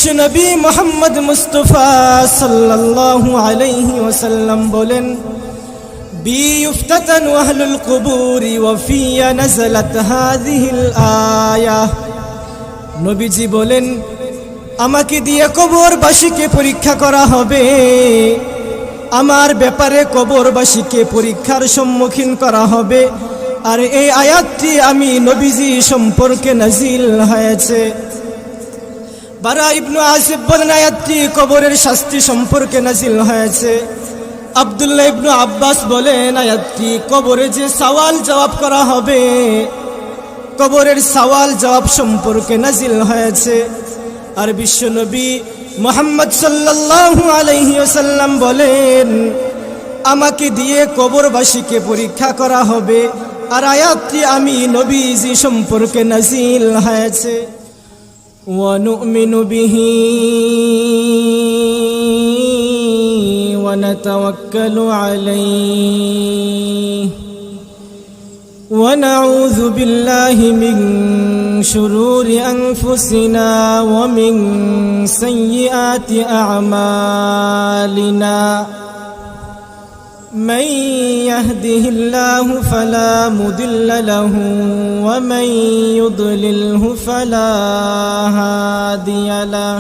বিশ্বনবী মুহাম্মদ মুস্তাফা সাল্লাল্লাহু আলাইহি ওয়াসাল্লাম বলেন, বিয়ুফতাতানু আহলুল কুবুরি ওয়া ফিয়া নাযালাত হাযিহিল আয়াহ। নবীজি বলেন, আমাকে দিয়ে কবরবাসীকে পরীক্ষা করা হবে, আমার ব্যাপারে কবরবাসীকে পরীক্ষার সম্মুখীন করা হবে। আর এই আয়াতটি আমি নবীজি সম্পর্কে নাজিল হয়েছে। বারা ইবনু আসিফ বলেন, আয়াতটি কবরের শাস্তি সম্পর্কে নাজিল হয়েছে। আব্দুল্লাহ ইবনু আব্বাস বলেন, আয়াতটি কবরে যে সওয়াল জবাব করা হবে, কবরের সওয়াল জবাব সম্পর্কে নাজিল হয়েছে। আর বিশ্বনবী মুহাম্মদ সাল্লাল্লাহু আলাইহি ওয়াসাল্লাম বলেন, আমাকে দিয়ে কবরবাসীকে পরীক্ষা করা হবে। আর আয়াতটি আমি নবীজি সম্পর্কে নাজিল হয়েছে। ওয়া নু'মিনু বিহি ওয়া নাতাওয়াক্কালু আলাইহি ওয়া নাউযু বিল্লাহি মিন শুরুরি আনফুসিনা ওয়া মিন সাইয়্যাতি আ'মালিনা। من يهده الله فلا مضل له ومن يضلله فلا هادي له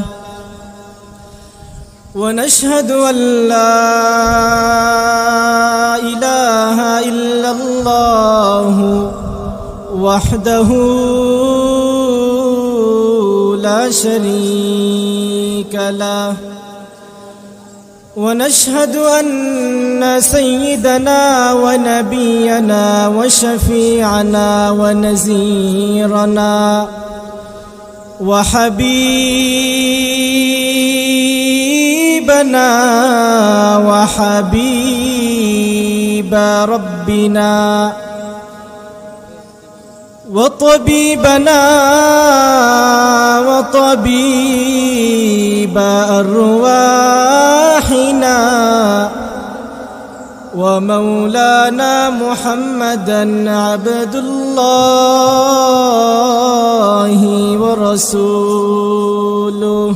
ونشهد أن لا إله إلا الله وحده لا شريك له ونشهد أن سيدنا ونبينا وشفيعنا ونذيرنا وحبيبنا وحبيب ربنا وطبيبنا وطبيب أرواحنا ومولانا محمدا عبد الله ورسوله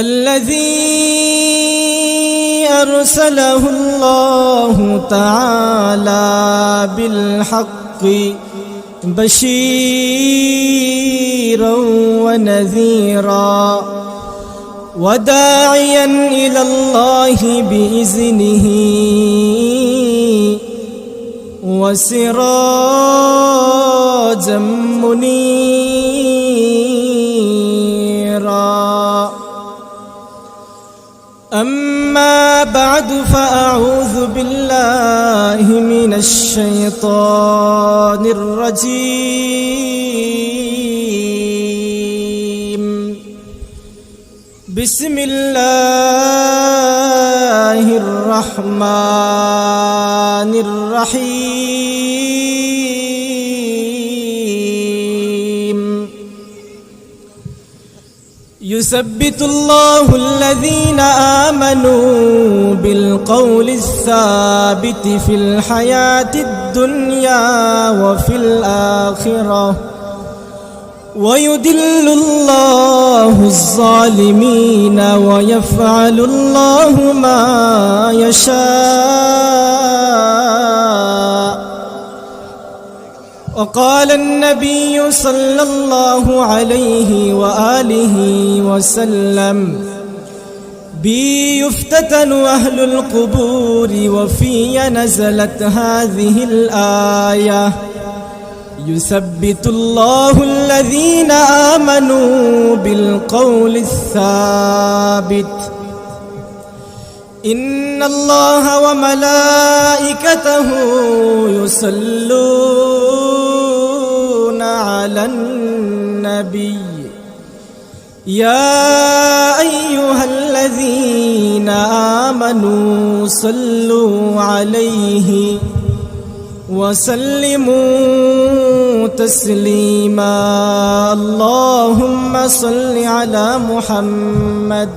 الذي أرسله الله تعالى بالحق بشيرا ونذيرا وداعيا إلى الله بإذنه وسراجا منيرا. أما بعد فأعوذ بالله من الشيطان الرجيم. بسم الله الرحمن الرحيم. يثبت الله الذين آمنوا بالقول الثابت في الحياة الدنيا وفي الآخرة ويدل الله الظالمين ويفعل الله ما يشاء. وقال النبي صلى الله عليه وآله وسلم بيفتتن أهل القبور وفي نزلت هذه الآية يثبت الله الذين آمنوا بالقول الثابت. إن الله وملائكته يصلون على النبي يا أيها الذين آمنوا صلوا عليه وسلموا تسليما. اللهم صل على محمد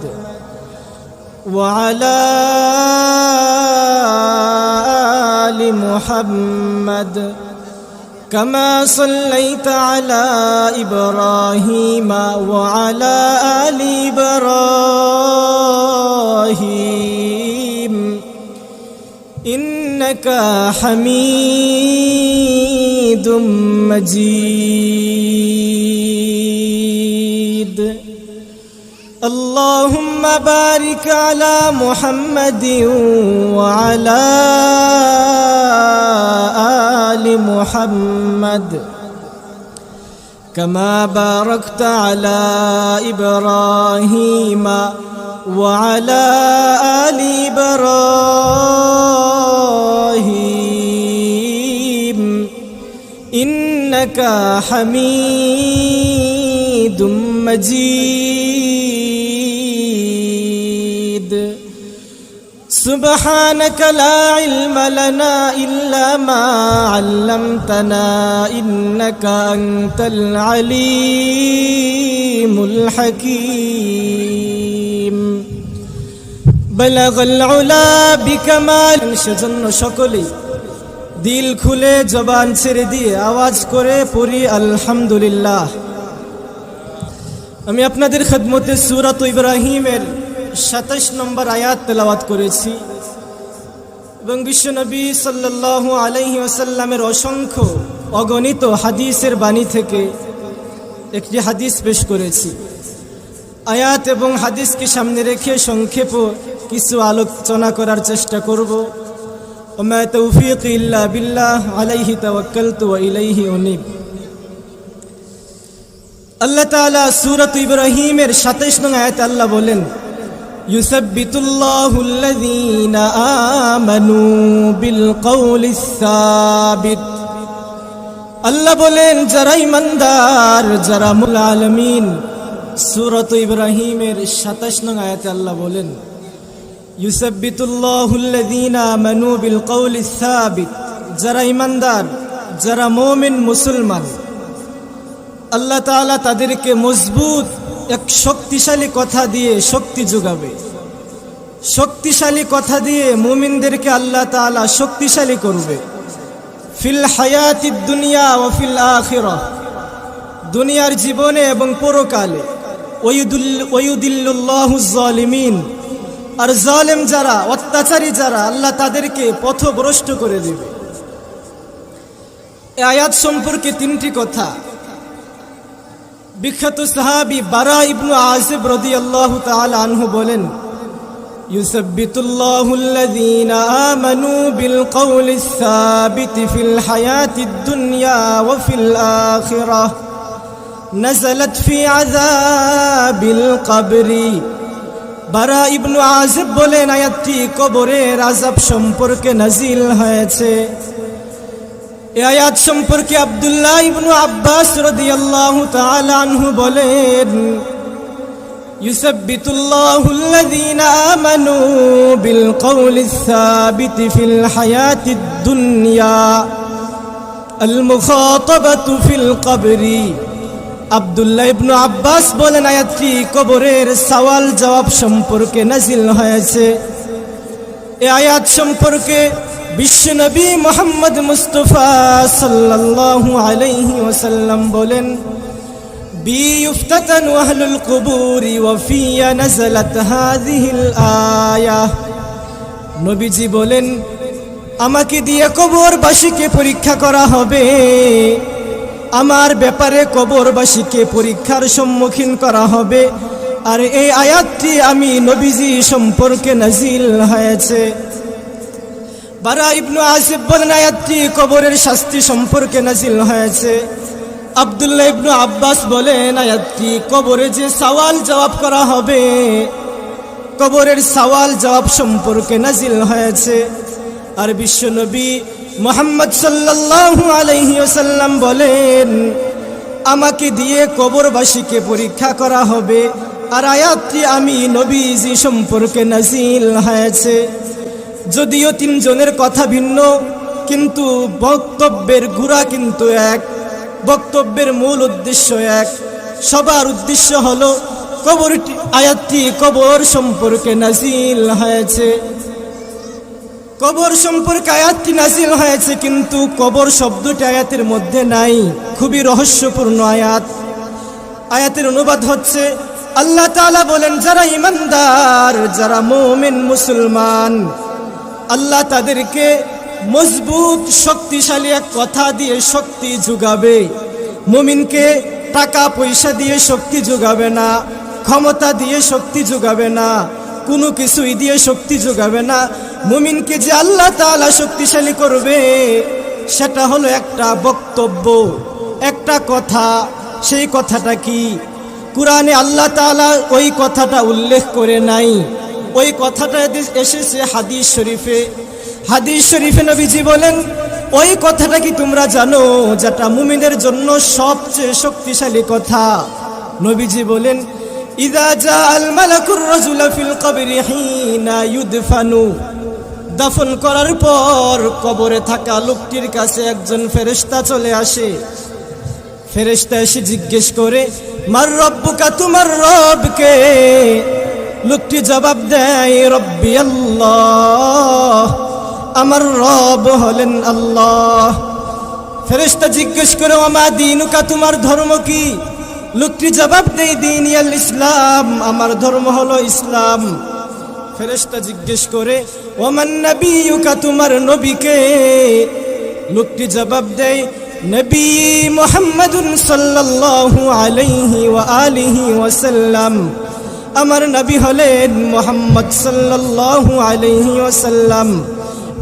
وعلى آل محمد كما صليت على إبراهيم وعلى آل إبراهيم إنك حميد مجيد اللهم بارك على محمد وعلى آل محمد كما باركت على إبراهيم وعلى آل إبراهيم إنك حميد مجيد سبحانك لا علم لنا إلا ما علمتنا إنك أنت العليم الحكيم بلغ العلا بكمال সেজন্য সকলেই দিল খুলে জবান ছেড়ে দিয়ে আওয়াজ করে পড়ি আলহামদুলিল্লাহ। আমি আপনাদের খেদমতে সূরাত ইব্রাহিমের 27 নম্বর আয়াত তেলাওয়াত করেছি এবং বিশ্বনবী সাল্লাল্লাহু আলাইহি ওয়াসাল্লামের অসংখ্য অগণিত হাদিসের বাণী থেকে একটি হাদিস পেশ করেছি। আয়াত এবং হাদিসকে সামনে রেখে সংক্ষেপ কিছু আলোচনা করার চেষ্টা করব। ওমা তৌফিক ইল্লা বিল্লাহ আলাইহি তাওয়াক্কালতু ওয়া ইলাইহি উনীব। আল্লাহ তাআলা সূরাত ইব্রাহিমের 27 নং আয়াতে আল্লাহ বলেন, ইউসাব্বিতুল্লাহুল্লাযীনা আমানু বিল কওলিস সাবিত। আল্লাহ বলেন যারা ঈমানদার, যারা মুল আলামিন। সূরাত ইব্রাহিমের 27 নং আয়াতে আল্লাহ বলেন, ইউসাব্বিতুল্লাহুল্লাযীনা আমানু বিল কওলিস সাবিত। যারা ঈমানদার, যারা মুমিন মুসলমান, আল্লাহ তাআলা তাদেরকে মজবুত এক শক্তিশালী কথা দিয়ে শক্তি যোগাবে। শক্তিশালী কথা দিয়ে মুমিনদেরকে আল্লাহ তাআলা শক্তিশালী করবে। ফিল হায়াতিদ দুনিয়া ওয়া ফিল আখিরাহ, দুনিয়ার জীবনে এবং পরকালে। ওয়ায়ুদিল্লুল্লাহুজ জালিমিন, আর জালেম যারা, অত্যাচারী যারা, আল্লাহ তাদেরকে পথভ্রষ্ট করে দেবে। এই আয়াত সম্পর্কে তিনটি কথা। বিখ্যাত সাহাবী বারা ইবনে আযিব রাদিয়াল্লাহু তাআলা আনহু বলেন, ইউসাব্বিতুল্লাহুল্লাযীনা আমানু বিল কওলিস সাবিতি ফিল হায়াতিদ দুনিয়া ওয়া ফিল আখিরাহ নাযালাত ফি আযাবিল কবরি। বারা ইবনে আযিব বলেন আয়াতটি কবরের আযাব সম্পর্কে নাজিল হয়েছে। এই আয়াত সম্পর্কে আব্দুল্লাহ ইবনে আব্বাস রাদিয়াল্লাহু তাআলা আনহু বলেন, ইউসাব্বিতুল্লাহুল্লাযীনা আমানু বিল কওলিস সাবিতি ফিল হায়াতিদ দুনিয়া আল মুখাতাবাতু ফিল কবরি। আব্দুল্লাহ ইবনে আব্বাস বলেন আয়াতটি কবরের সওয়াল জবাব সম্পর্কে নাজিল হয়েছে। এই আয়াত সম্পর্কে বিশ্বনবী মুহাম্মদ মুস্তাফা সাল্লাল্লাহু আলাইহি ওয়াসাল্লাম বলেন, বিয়ুফতাতানু আহলুল কুবুরি ওয়া ফিয়া নাযালাত হাযিহিল আয়াহ। নবীজি বলেন আমাকে দিয়ে কবরবাসীকে পরীক্ষা করা হবে, আমার ব্যাপারে কবরবাসীকে পরীক্ষার সম্মুখীন করা হবে। আর এই আয়াতটি আমি নবীজি সম্পর্কে নাজিল হয়েছে। বারা ইবনে আযিব বলেন আয়াতটি কবরের শাস্তি সম্পর্কে নাজিল হয়েছে। আব্দুল্লাহ ইবনে আব্বাস বলেন আয়াতটি কবরে যে সওয়াল জবাব করা হবে, কবরের সওয়াল জবাব সম্পর্কে নাজিল হয়েছে। আর বিশ্বনবী মুহাম্মদ সাল্লাল্লাহু আলাইহি ওয়াসাল্লাম বলেন আমাকে দিয়ে কবরবাসীকে পরীক্ষা করা হবে। আর আয়াতটি আমি নবীজি সম্পর্কে নাজিল হয়েছে। যদিও তিনজনের কথা ভিন্ন, কিন্তু বক্তব্যের গুড়া কিন্তু এক, বক্তব্যের মূল উদ্দেশ্য এক। সবার উদ্দেশ্য হলো আয়াতটি কবর সম্পর্কে নাজিল হয়েছে। কবর সম্পর্কে আয়াতটি নাজিল হয়েছে, কিন্তু কবর শব্দটি আয়াতের মধ্যে নাই। খুবই রহস্যপূর্ণ আয়াত। আয়াতের অনুবাদ হচ্ছে, আল্লাহ তাআলা বলেন, যারা ঈমানদার, যারা মুমিন মুসলমান, আল্লাহ তাদেরকে মজবুত শক্তিশালী এক কথা দিয়ে শক্তি যোগাবে। মুমিনকে টাকা পয়সা দিয়ে শক্তি যোগাবে না, ক্ষমতা দিয়ে শক্তি যোগাবে না, কোনো কিছুই দিয়ে শক্তি যোগাবে না। মুমিনকে যে আল্লাহ তাআলা শক্তিশালী করবে সেটা হলো একটা বক্তব্য, একটা কথা। সেই কথাটা কি? কুরআনে আল্লাহ তাআলা ওই কথাটা উল্লেখ করে নাই, ওই কথাটা এসেছে হাদিস শরীফে। হাদিস শরীফে নবীজি বলেন, ওই কথাটা কি তোমরা জানো যেটা মুমিনের জন্য সবচেয়ে শক্তিশালী কথা? নবীজি বলেন, ইযা জাআল মালাকুর রাজুলা ফিল কবরি হিনা ইউদফানু, দাফন করার পর কবরে থাকা লোকটির কাছে একজন ফেরেশতা চলে আসে। ফেরেশতা এসে জিজ্ঞেস করে, মার রব্বুকা, তোমার রব কে? লোকটি জবাব দেয়, রব্বি আল্লাহ, আমার রব হলেন আল্লাহ। ফেরেশতা জিজ্ঞেস করে, ওমা দীনুকা, তোমার ধর্ম কি? লোকটি জবাব দেয়, দীনি আল ইসলাম, আমার ধর্ম হলো ইসলাম। ফেরেশতা জিজ্ঞেস করে, ওমান নবিয়ুকা, তোমার নবী কে? লোকটি জবাব দেয়, নবী মুহাম্মাদুন সাল্লাল্লাহু আলাইহি ওয়া আলিহি ওয়াসাল্লাম, আমার নবী হলেন মুহাম্মদ সাল্লাল্লাহু আলাইহি ওয়াসাল্লাম।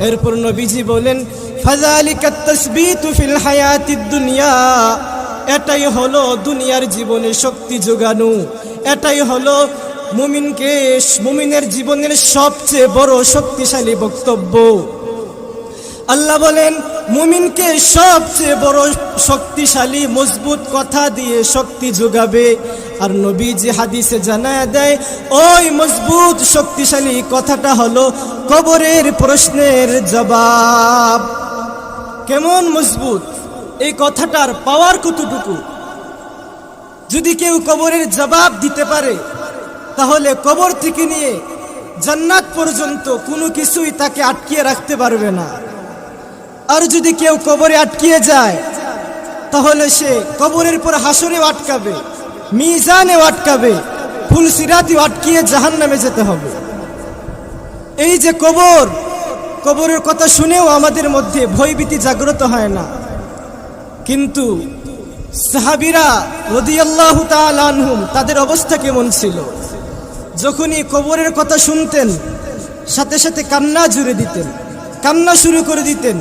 এরপর নবীজি বলেন, ফাযালিকাত তাসবীতু ফিল হায়াতিদ দুনিয়া, এটাই হলো দুনিয়ার জীবনে শক্তি যোগানো, এটাই হলো মুমিনের জীবনের সবচেয়ে বড় শক্তিশালী বক্তব্য। আল্লাহ বলেন, মুমিনকে সবচেয়ে বড় শক্তিশালী মজবুত কথা দিয়ে শক্তি যোগাবে। আর নবীজি হাদিসে জানায় দেয়, ওই মজবুত শক্তিশালী কথাটা হলো কবরের প্রশ্নের জবাব। কেমন মজবুত এই কথাটার পাওয়ার কতটুকু? যদি কেউ কবরের জবাব দিতে পারে, তাহলে কবর থেকে নিয়ে জান্নাত পর্যন্ত কোনো কিছুই তাকে আটকিয়ে রাখতে পারবে না। আর যদি কেউ কবরে আটকিয়ে যায়, তাহলে সে কবরের পর হাসরেও আটকাবে, মিজানেও আটকাবে, ফুলসিরাতেও আটকিয়ে জাহান্নামে যেতে হবে। এই যে কবরের কথা শুনেও আমাদের মধ্যে ভয়ভীতি জাগ্রত হয় না। কিন্তু সাহাবীরা রাদিয়াল্লাহু তাআলা আনহুম, তাদের অবস্থা কেমন ছিল? যখনই কবরের কথা শুনতেন, সাথে সাথে কান্না জুড়ে দিতেন, কান্না শুরু করে দিতেন।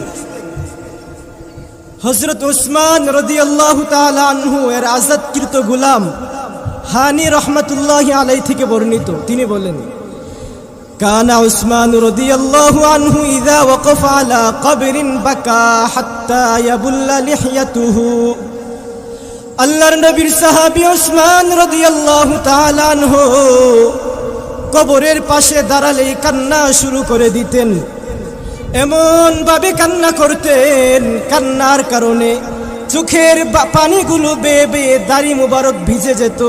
হযরত উসমান রাদিয়াল্লাহু তাআলা আনহু এর আযাদকৃত গোলাম হানি রাহমাতুল্লাহি আলাইহি থেকে বর্ণিত, তিনি বলেন, কানা উসমান রাদিয়াল্লাহু আনহু ইযা ওয়াকাফা আলা কবরিন বাকা হাত্তা ইয়াবুল্লা লিহইয়াতুহু। আল্লাহর নবীর সাহাবী উসমান রাদিয়াল্লাহু তাআলা আনহু কবরের পাশে দাঁড়ালেই কান্না শুরু করে দিতেন। এমন ভাবে কান্না করতেন, কান্নার কারণে চোখের পানিগুলো বেয়ে বেয়ে দাড়ি মুবারক ভিজে যেত।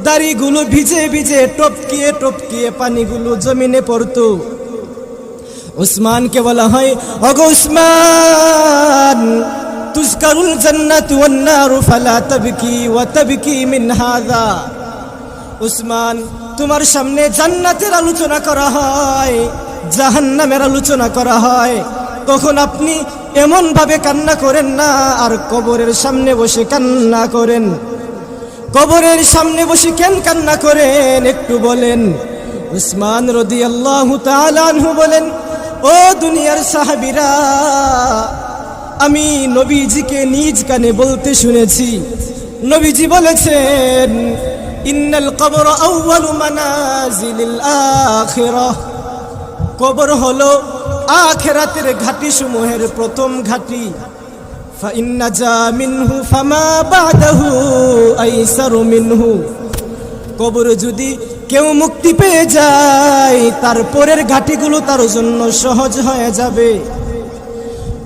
দাড়িগুলো ভিজে ভিজে টপকিয়ে টপকিয়ে পানিগুলো জমিনে পড়তো। উসমানকে বলা হয়, ওগো উসমান, তুজকারুল জান্নাতু ওয়ান নারু ফালা তাবকি ওয়া তাবকি মিন হাযা। উসমান, তোমার সামনে জান্নাতের আলোচনা করা হয়, জাহান্নামের আলোচনা করা হয়, তখন আপনি এমন ভাবে কান্না করেন না, আর কবরের সামনে বসে কান্না করেন। কবরের সামনে বসে কেন কান্না করেন একটু বলেন। উসমান রাদিয়াল্লাহু তাআলা আনহু বলেন, ও দুনিয়ার সাহাবীরা, আমি নবীজিকে নিজ কানে বলতে শুনেছি। নবীজি বলেছেন, ইন্নাল কবর আউয়ালু মানাজিলিল আখিরাহ, কবর হলো আখিরাতের ঘাঁটি সমূহের প্রথম ঘাঁটি। ফাইন নাজা মিনহু ফামা বাদাহু আইসারু মিনহু, কবর যদি কেউ মুক্তি পেয়ে যায়, তারপরের ঘাঁটিগুলো তার জন্য সহজ হয়ে যাবে।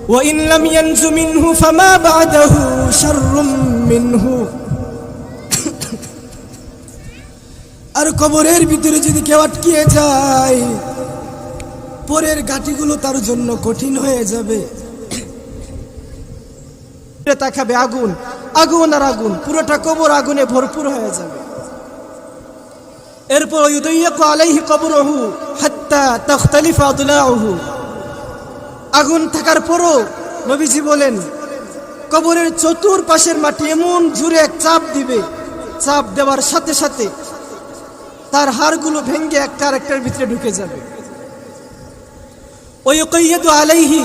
ওয়া ইন লাম ইয়ানজু মিনহু ফামা বাদাহু শাররুম মিনহু, আর কবরের ভিতরে যদি কেউ আটকিয়ে যায়, কবরের গাটিগুলো তার জন্য কঠিন হয়ে যাবে। তাকাবে আগুন, আগুন আর আগুন, পুরোটা কবর আগুনে ভরপুর হয়ে যাবে। এরপর ইউদাইয়াকু আলাইহি কবরহু হাত্তা তাখতালিফা আদলাউহু। আগুন থাকার পরও নবীজি বলেন কবরের চতুর্পাশের মাটি এমন জোরে এক চাপ দিবে, চাপ দেওয়ার সাথে সাথে তার হাড়গুলো ভেঙে একটা আরেকটার ভিতরে ঢুকে যাবে। ওয়ায়ুকাইয়াদু আলাইহি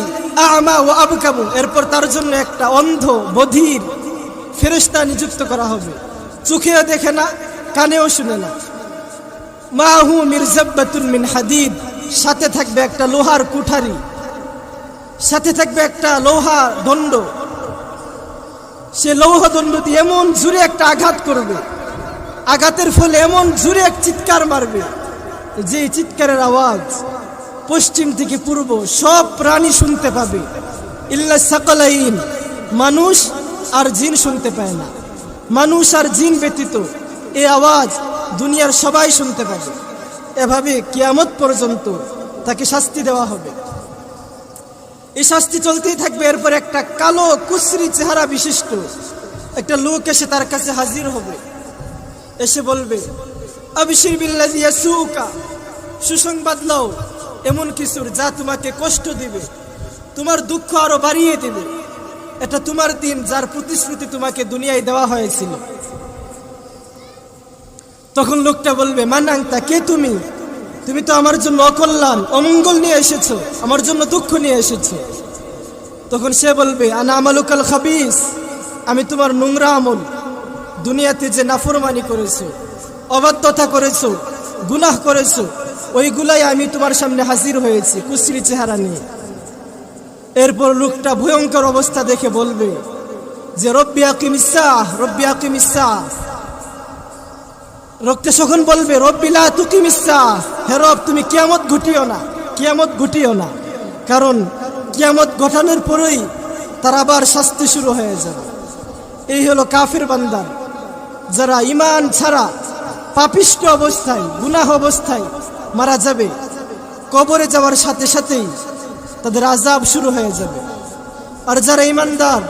আ'মা ওয়া আবকাম। এরপর তার জন্য একটা অন্ধ বধির ফেরেশতা নিযুক্ত করা হবে, চোখেও দেখে না, কানেও শুনে না। মাহু মিরজাব্বাতুন মিন হাদিদ, সাথে থাকবে একটা লোহার কুঠারি, সাথে থাকবে একটা লোহা দণ্ড। সে লৌহ দণ্ড দিয়ে এমন জোরে একটা আঘাত করবে, আঘাতের ফলে এমন জোরে এক চিৎকার মারবে যে চিৎকারের আওয়াজ পশ্চিম থেকে পূর্ব সব প্রাণী শুনতে পাবে, ইল্লা সাকালাইন, মানুষ আর জিন শুনতে পায় না। মানুষ আর জিন ব্যতীত এই আওয়াজ দুনিয়ার সবাই শুনতে পাবে। এভাবে কিয়ামত পর্যন্ত তাকে শাস্তি দেওয়া হবে। এই শাস্তি চলতেই থাকবে। এরপর একটা কালো কুচরি চেহারা বিশিষ্ট একটা লোক এসে তার কাছে হাজির হবে, এসে বলবে আবশির বিল্লাযী ইয়াসুকা, সুসংবাদ লও এমন কিছুর যা তোমাকে কষ্ট দিবে, তোমার দুঃখ আরো বাড়িয়ে দিবে। এটা তোমার দিন যার প্রতিশ্রুতি তোমাকে দুনিয়ায় দেওয়া হয়েছিল। তখন লোকটা বলবে মান আনতা, কে তুমি? তুমি তো আমার জন্য অকল্যাণ অমঙ্গল নিয়ে এসেছো, আমার জন্য দুঃখ নিয়ে এসেছো। তখন সে বলবে আনা আমালুকাল খাবিস, আমি তোমার নোংরা আমল, দুনিয়াতে যে নাফরমানি করেছো, অবাধ্যতা করেছো, গুনাহ করেছো, ওইগুলাই আমি তোমার সামনে হাজির হয়েছি কুচরি চেহারা নিয়ে। এরপর লোকটা ভয়ঙ্কর অবস্থা দেখে বলবে যে রব্বি আকিমিস সাআহ, রব্বি আকিমিস সাআহ। লোকটা তখন বলবে রব্বি লা তুকিমিস সাআহ, হে রব তুমি কিয়ামত ঘটিও না, কিয়ামত ঘটিও না। কারণ কিয়ামত ঘটানোর পরেই তার আবার শাস্তি শুরু হয়ে যাবে। এই হলো কাফির বান্দার, যারা ঈমান ছাড়া পাপিষ্ঠ অবস্থায় গুনাহ অবস্থায় মারা যাবে, কবরে যাওয়ার সাথে সাথেই তাদের আযাব শুরু হয়ে যাবে। আর যারা ঈমানদার,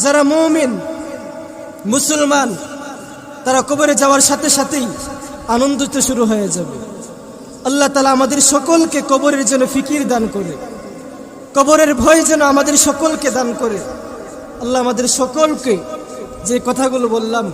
যারা মুমিন মুসলমান, তারা কবরে যাওয়ার সাথে সাথেই আনন্দিত শুরু হয়ে যাবে। আল্লাহ তাআলা আমাদের সকলকে কবরের জন্য ফিকির দান করে, কবরের ভয় যেন আমাদের সকলকে দান করে। আল্লাহ আমাদের সকলকে যে কথাগুলো বললাম